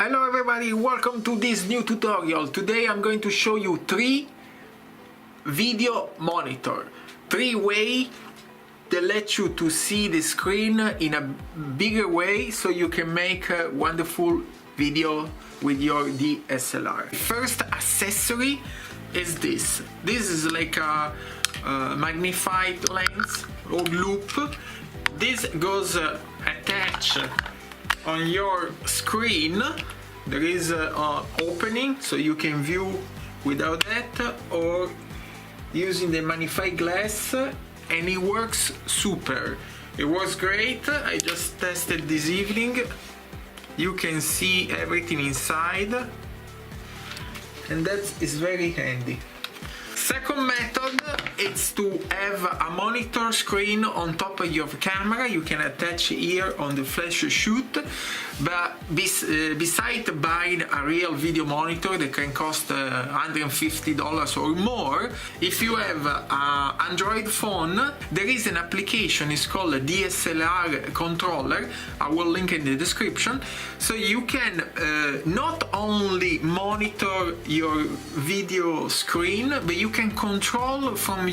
Hello everybody, welcome to this new tutorial. Today I'm going to show you 3 video monitor, 3 ways that let you to see the screen in a bigger way so you can make a wonderful video with your DSLR. First accessory is this. This is like a magnified lens or loop. This goes attached on your screen. There is an opening so you can view without that or using the magnified glass, and it works super. It works great. I just tested this evening. You can see everything inside, and that is very handy. Second method is to have a monitor screen on top of your camera. You can attach here on the flash shoot, but besides buying a real video monitor that can cost $150 or more, if you have an Android phone, there is an application. It's called a DSLR Controller. I will link in the description. So you can not only monitor your video screen, but you can control from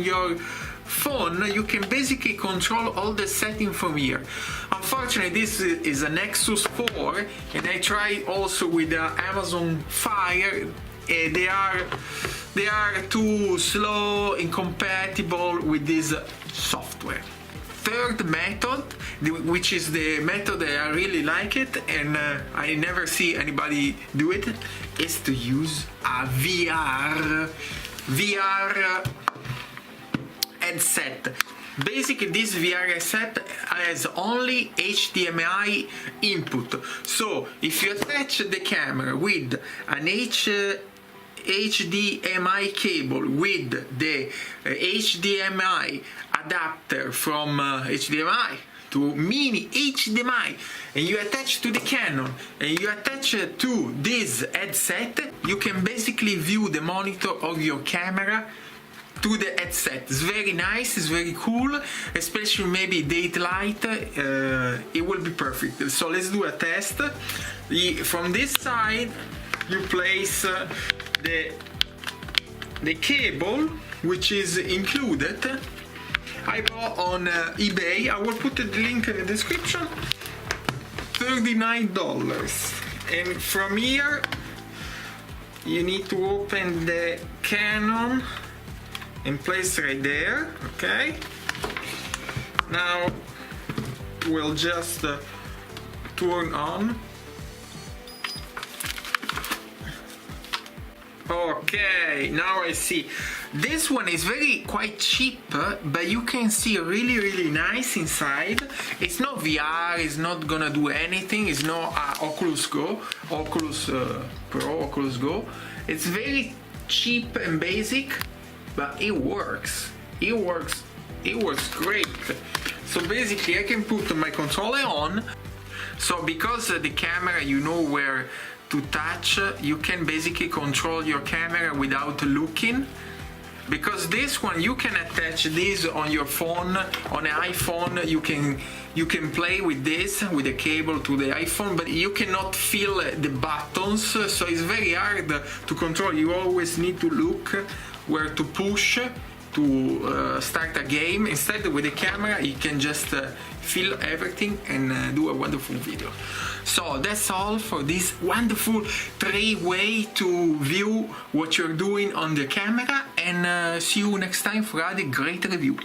your phone. You can basically control all the settings from here. Unfortunately, this is a Nexus 4, and I tried also with the Amazon Fire. They are too slow, incompatible with this software. Third method, which is the method that I really like it, and I never see anybody do it, is to use a VR headset. Basically, this VR headset has only HDMI input. So if you attach the camera with an HDMI cable with the HDMI adapter from HDMI to mini HDMI, and you attach to the Canon and you attach to this headset, you can basically view the monitor of your camera to the headset. It's very nice, it's very cool, especially maybe daylight. It will be perfect. So let's do a test. From this side you place the cable, which is included. I bought on eBay. I will put the link in the description. $39. And from here you need to open the Canon and place right there. Okay, now we'll just turn on. Okay, now I see. This one is quite cheap, but you can see really nice inside. It's not VR, it's not gonna do anything. It's not Oculus Pro, Oculus Go. It's very cheap and basic, but it works. It works great. So basically I can put my controller on. So because the camera, you know where to touch, you can basically control your camera without looking. Because this one, you can attach this on your phone, on an iPhone. You can play with this with the cable to the iPhone, but you cannot feel the buttons, so it's very hard to control. You always need to look where to push to start a game. Instead, with the camera you can just feel everything and do a wonderful video. So that's all for this wonderful 3 way to view what you're doing on the camera, and see you next time for another great review.